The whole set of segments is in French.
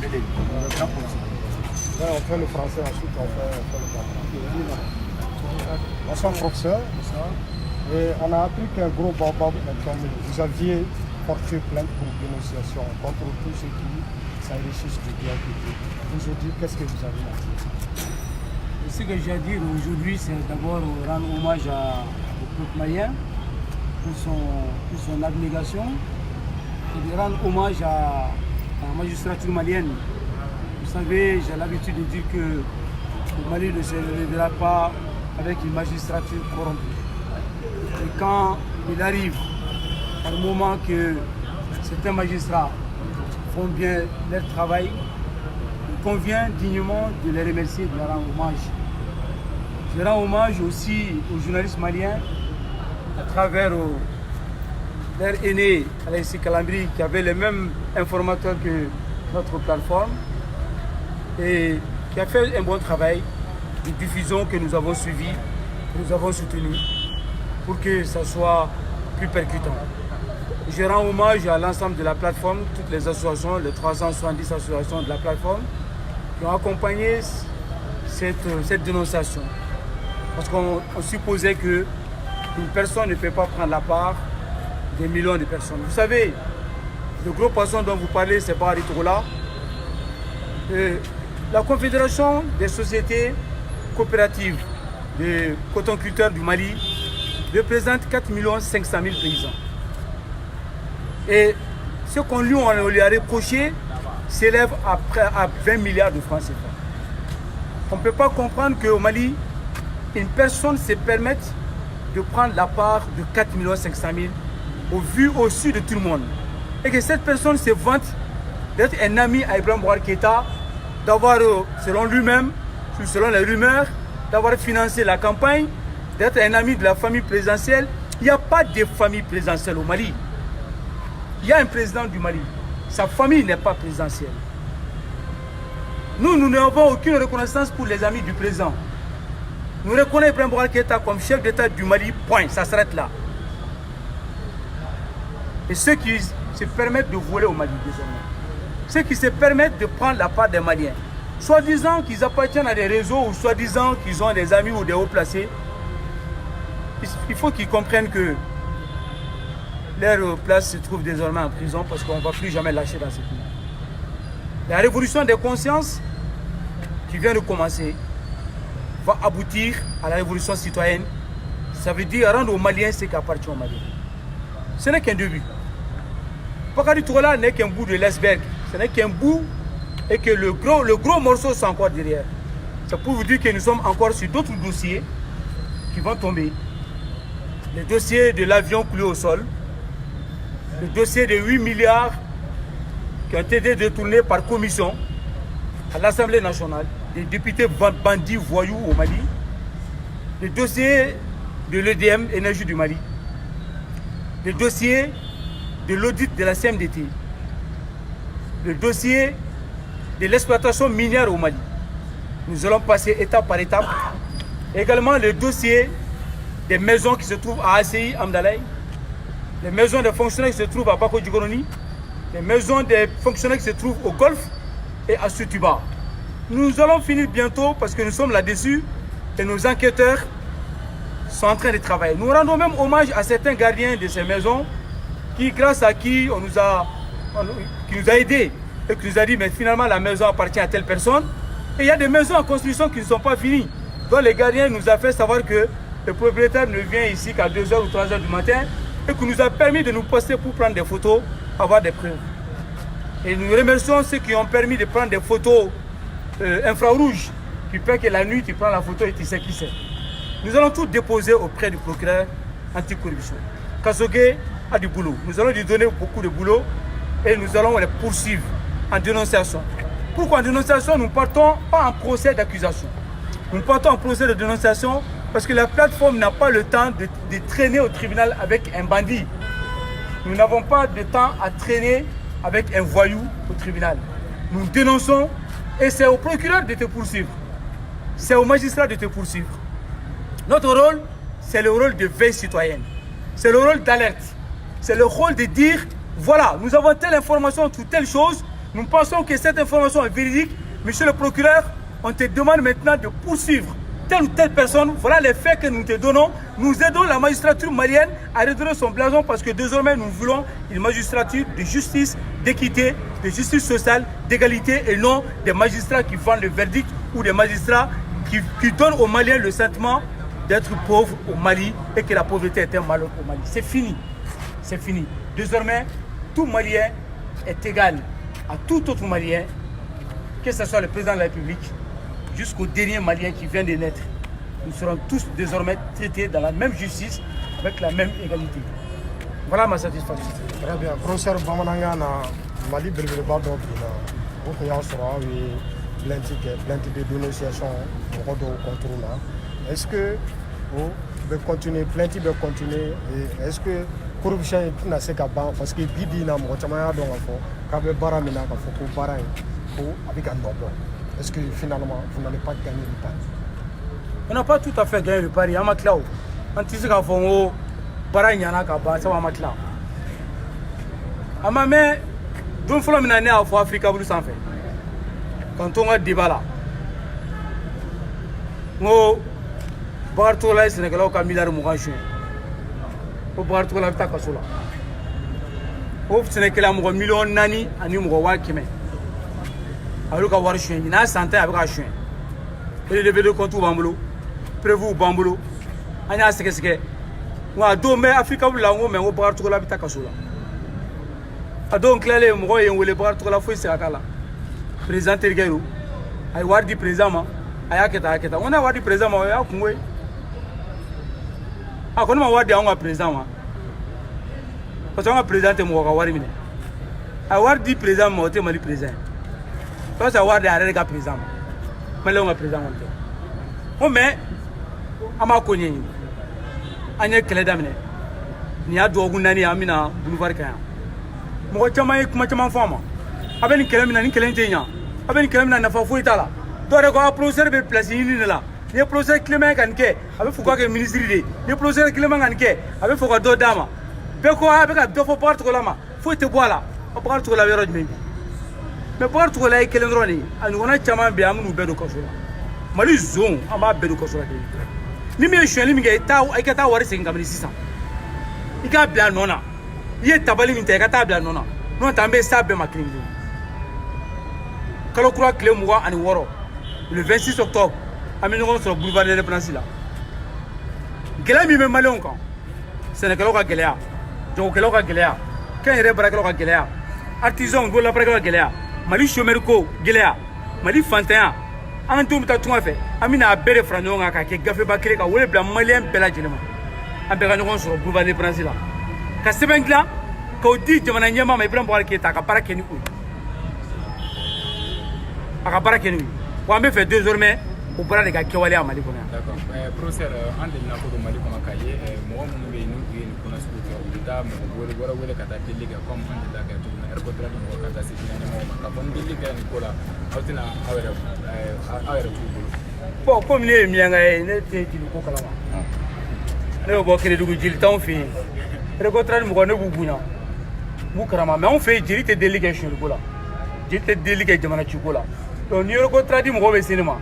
Dembélé, le grand politique. Ouais, on fait le français, ensuite on fait le bambara. Bonsoir professeur. Et on a appris qu'un gros baobab est tombé. Vous aviez porté plainte pour dénonciation contre tous ceux qui s'enrichissent du bien public. Aujourd'hui, qu'est-ce que vous avez à dire? Ce que j'ai à dire aujourd'hui, c'est d'abord rendre hommage au peuple malien pour son abnégation et de rendre hommage à la magistrature malienne. Vous savez, j'ai l'habitude de dire que le Mali ne se révélera pas avec une magistrature corrompue. Et quand il arrive à un moment que certains magistrats font bien leur travail, il convient dignement de les remercier et de leur rendre hommage. Je rends hommage aussi aux journalistes maliens à travers leur aîné, Alexis Calambri, qui avait les mêmes informateurs que notre plateforme et qui a fait un bon travail de diffusion que nous avons suivi, que nous avons soutenu pour que ça soit plus percutant. Je rends hommage à l'ensemble de la plateforme, toutes les associations, les 370 associations de la plateforme qui ont accompagné cette dénonciation. Parce qu'on supposait qu'une personne ne peut pas prendre la part des millions de personnes. Vous savez, le gros poisson dont vous parlez, c'est pas Aritola. La Confédération des sociétés coopératives de cotonculteurs du Mali représente 4 500 000 paysans. Et ce qu'on lui a reproché s'élève à 20 milliards de francs CFA. On ne peut pas comprendre qu'au Mali, une personne se permette de prendre la part de 4 500 000 au su de tout le monde. Et que cette personne se vante d'être un ami à Ibrahim Boubacar Keïta, d'avoir, selon lui-même, selon les rumeurs, d'avoir financé la campagne, d'être un ami de la famille présidentielle. Il n'y a pas de famille présidentielle au Mali. Il y a un président du Mali. Sa famille n'est pas présidentielle. Nous n'avons aucune reconnaissance pour les amis du président. Nous reconnaissons Ibrahim Boubacar Keïta comme chef d'État du Mali, point, ça s'arrête là. Et ceux qui se permettent de voler au Mali désormais, ceux qui se permettent de prendre la part des Maliens, soi-disant qu'ils appartiennent à des réseaux ou soi-disant qu'ils ont des amis ou des hauts placés, il faut qu'ils comprennent que leur place se trouve désormais en prison parce qu'on ne va plus jamais lâcher dans ce pays. La révolution des consciences qui vient de commencer va aboutir à la révolution citoyenne. Ça veut dire rendre aux Maliens ce qui appartient aux Maliens. Ce n'est qu'un début. Bakary Touré n'est qu'un bout de l'iceberg. Ce n'est qu'un bout et que le gros morceau c'est encore derrière. C'est pour vous dire que nous sommes encore sur d'autres dossiers qui vont tomber. Le dossier de l'avion coulé au sol, le dossier de 8 milliards qui ont été détournés par commission à l'Assemblée nationale, des députés bandits voyous au Mali, le dossier de l'EDM, Énergie du Mali, le dossier de l'audit de la CMDT, le dossier de l'exploitation minière au Mali. Nous allons passer étape par étape. Également le dossier des maisons qui se trouvent à ACI, Amdalaï, les maisons des fonctionnaires qui se trouvent à Bako Djigoroni, les maisons des fonctionnaires qui se trouvent au Golfe et à Sutuba. Nous allons finir bientôt parce que nous sommes là-dessus et nos enquêteurs sont en train de travailler. Nous rendons même hommage à certains gardiens de ces maisons grâce à qui nous a aidés et qui nous a dit mais finalement la maison appartient à telle personne. Et il y a des maisons en construction qui ne sont pas finies. Donc les gardiens nous ont fait savoir que le propriétaire ne vient ici qu'à 2h ou 3h du matin et qui nous a permis de nous poster pour prendre des photos, avoir des preuves. Et nous remercions ceux qui ont permis de prendre des photos infrarouges qui fait que la nuit tu prends la photo et tu sais qui c'est. Nous allons tout déposer auprès du procureur anticorruption. Kasoge a du boulot. Nous allons lui donner beaucoup de boulot et nous allons les poursuivre en dénonciation. Pourquoi en dénonciation? Nous ne partons pas en procès d'accusation. Nous partons en procès de dénonciation parce que la plateforme n'a pas le temps de traîner au tribunal avec un bandit. Nous n'avons pas de temps à traîner avec un voyou au tribunal. Nous dénonçons et c'est au procureur de te poursuivre. C'est au magistrat de te poursuivre. Notre rôle, c'est le rôle de veille citoyenne. C'est le rôle d'alerte. C'est le rôle de dire, voilà, nous avons telle information ou telle chose, Nous pensons que cette information est véridique. Monsieur le procureur, on te demande maintenant de poursuivre telle ou telle personne. Voilà les faits que nous te donnons. Nous aidons la magistrature malienne à redonner son blason parce que désormais nous voulons une magistrature de justice, d'équité, de justice sociale, d'égalité et non des magistrats qui vendent le verdict ou des magistrats qui donnent aux Maliens le sentiment d'être pauvres au Mali et que la pauvreté est un malheur au Mali. C'est fini. C'est fini. Désormais, tout Malien est égal à tout autre Malien, que ce soit le président de la République, jusqu'au dernier Malien qui vient de naître. Nous serons tous désormais traités dans la même justice, avec la même égalité. Voilà ma satisfaction. Très bien. Professeur Bamanangana, Mali Belbeleba Dobina, beaucoup y a plainte de dénonciation au contrôle. Est-ce que vous pouvez continuer, plainte de continuer, est-ce que corruption est une assez capable parce que Bidina, moi, je m'en ai dit, Baramina, il faut avec un nombre. Est-ce que finalement, vous n'allez pas gagner le pari? On n'a pas tout à fait gagné le pari. On a clair. On tisse qu'à fond, Baranyana, ça va mettre là. À ma mère, donc, il faut m'amener à Afrique à sans fait. Quand on a débat là, on Bartola est Sénégalais au Camillard Mouranchou. Au Bartola est à Kasola. Au Sénégalais à Mouran million nani, à Nimouroua Kime. Alors qu'à Warchouin, il y a 100 ans avec un chien. Et le vélo contre Bambolo, prévu Bambolo, il y a ce que c'est. On a deux mais Afrique où là, mais au Bartola est à Kasola. A donc là, les Mourois et les Bartola font ça là. Président Terguero, il y a du président, il y a Keta. On a du président, il y a Koué. Ah, quand on a dit un président, parce qu'on a présenté mon Warimine. Avoir dit président, moi, tu m'as dit président. Parce que avoir dit arrêt de président. Mais là, on a président. Mais, à ma connu, il y a quelques dames. Il y a deux gounani à Mina, boulevard Kaya. Moi, tu m'as dit comment tu m'as fait. Avec une quelqu'un qui est là. Avec une quelqu'un qui n'a pas fouillé là. Tu as un professeur de place là. Il y a un professeur Clément Kanke, avec Foucault qui est ministre de l'Idée. Il y a un professeur Clément Kanke, avec Foucault d'Odama. Beko avec un deux fois partout là, faut te voir là. On parle tout la vérité même. Mais partout là, il y a quelqu'un qui est on a tellement bien nous bédo kosola. Mali zone, on va bédo kosola. Ni me je suis ni me ta, il y a ta wari c'est comme 600. Il y a bien nona. Il y a tabali minte, il y a ta bien nona. Non tambe ça be ma clinique. Quand croit que le mois en Woro, le 26 octobre. Nous sur le boulevard de l'Indépendance là. Gela mi me malon kan. Sénégalais ka gelea. Jogokelo ka gelea. Kan yere barakelo ka gelea. Artisan go la barakelo ka gelea. Mali chômeur ko gelea. Mali fantin. An dum ta tuma fe. Amina bere franyo nga ka ke gafe ba kele ka wole bla malien bela jelema. An be ka ñogon sur le boulevard de l'Indépendance là. Ka sebengla ko di jamana nyama ma Ibrahim Boubacar Keïta ka barake ni ko. Aka barake ni. Wa me fait désormais au bras de Kawale à Mali. D'accord. Professeur, en délinquant au Mali comme un cahier, moi, nous connaissons l'État, mais on voit le Qatar délégué comme un de la Gatoune, Airport, ou Qatar, c'est finalement un bon délégué à Nicolas, bon, comme les miens, n'était du Kokalama. Le Bokere du Gilton fait. Le contraire, nous connaissons Boubouina. Boukarama, mais on fait direct délégué chez le Gola. J'étais délégué de Manachukola. Donc, nous avons traduit mon cinéma.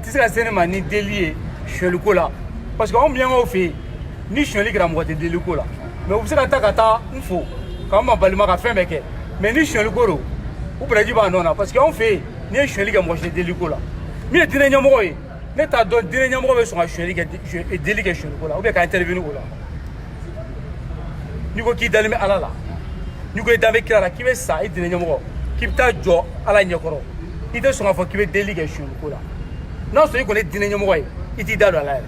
Tu sais, la cinéma ni délié chez le Kola. Parce qu'on vient au fait, ni chez les grands moitiés de l'école. Mais vous savez, Takata, il faut. Quand on va le faire, mais ni chez le Goro. Vous pouvez dire non, parce qu'on fait, ni chez les grands moitiés de l'école. Mais les derniers mots, les tas de derniers mots sont chez les et délégués chez le Kola. Ou bien qu'à intervenir au là. Nous avons qui d'aller à la là. Nous avons d'aller qui veut ça et derniers mots. Qui t'a dit à la Nyakoro. Il est sur un qui veut déléguer chez le Kola. Non, c'est qu'on est dîné moi, il est dans la l'air.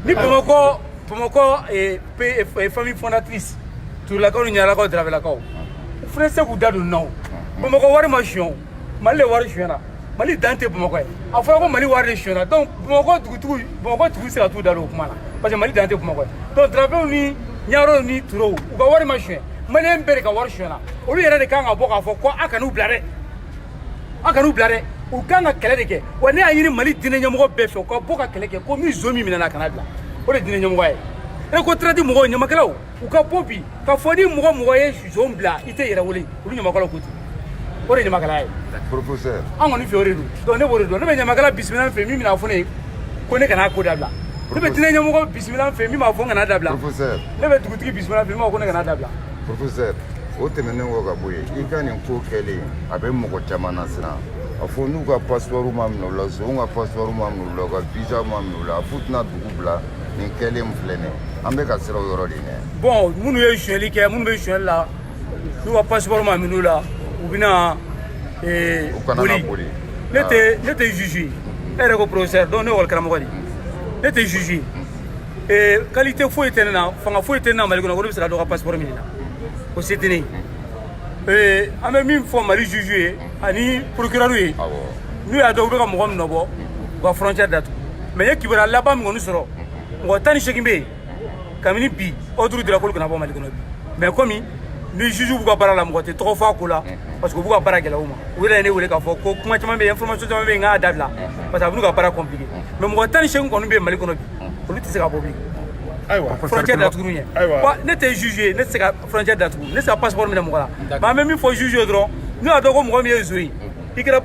Ni pour mon corps et famille fondatrice, tout la corps, il y a la corps de la corps. Frère, c'est vous donne non. Pour mon corps, ma chion, malé war chiona, malé dante pour mon corps. Enfin, on malé war chiona. Donc, pour mon corps, tout c'est tout dans le mana. Parce que malé dante pour mon corps. Donc, drapeau ni, nyaro ni trop. Ou va war ma chien. Malé un père qui war chiona. Au lieu de quand on va faire quoi, à nous blarer. À nous blarer. Ou quand on kɛlɛ de kɛ wa ne y'a ɲini Mali diinɛɲɛmɔgɔ bɛɛ fɛ u ka bɔ ka kɛlɛ kɛ ko min zo min minɛna kana bila o de diinɛɲɛmɔgɔ ye e ko traite mɔgɔw ɲamakalaw u ka bɔ bi ka fɔ ni mɔgɔ ye zo bila i tɛ yɛrɛ wele olu ɲamakalaw ko ten o de ɲamakala ye professeur an kɔni fɛ o de don donc ne b'o de dɔn ne bɛ ɲamakala bisimila fɛ min bɛna fɔ ne ye ko ne kana ko dabila ne bɛ diinɛ ɲɛmɔgɔ bisimila fɛ min b'a fɔ n kana dabila professeur ne bɛ dugutigi bisimila fɛ min b'a fɔ ko ne kana dabila professeur o tɛmɛnen kɔ ka bɔ yen i ka nin ko kɛlen a bɛ mɔgɔ caman na siran a fɔ n'u ka passeport ma minɛ u la sonw ka passeport ma minɛ u la u ka visa ma minɛ u la a f'u tɛna dugu bila nin kɛlen filɛ nin ye an bɛ ka siran o yɔrɔ de ɲɛ bon minnu ye sonyɛli kɛ minnu bɛ sonyɛli la n'u ka passeport ma minɛ u la u bɛna u kana na boli ne tɛ juge e yɛrɛ ko professeur donc ne ye école karamɔgɔ de ne tɛ juge qualité foyi tɛ ne na fanga foyi tɛ ne na Mali kɔnɔ ko ne bɛ se ka dɔ ka passeport minɛ na o se tɛ ne ye an bɛ min fɔ Mali juge ye ani procureur ye n'u y'a dɔn u bɛ ka mɔgɔ min nɔbɔ u ka frontière datugu mais n ye kibaruya laban min kɔni sɔrɔ mɔgɔ 18 bɛ yen kabini bi ordre dira k'olu kana bɔ Mali kɔnɔ bi mais komi ni juge b'u ka baara la mɔgɔ tɛ tɔgɔ fɔ a ko la parce que u b'u ka baara gɛlɛya u ma u yɛrɛ ye ne wele k'a fɔ ko kuma caman bɛ yen information caman bɛ yen n k'a dabila parce que a bɛ n'u ka baara compliqué mais mɔgɔ 18 kɔni bɛ yen Mali kɔnɔ bi olu tɛ se ka bɔ bilen frontière datugu ye wa ne tɛ juge ye ne tɛ se ka frontière datugu ne tɛ se ka passeport minɛ mɔgɔ la mais an bɛ min fɔ juge ye dɔrɔn n'u y'a dɔn ko mɔgɔ min ye zo ye i kɛra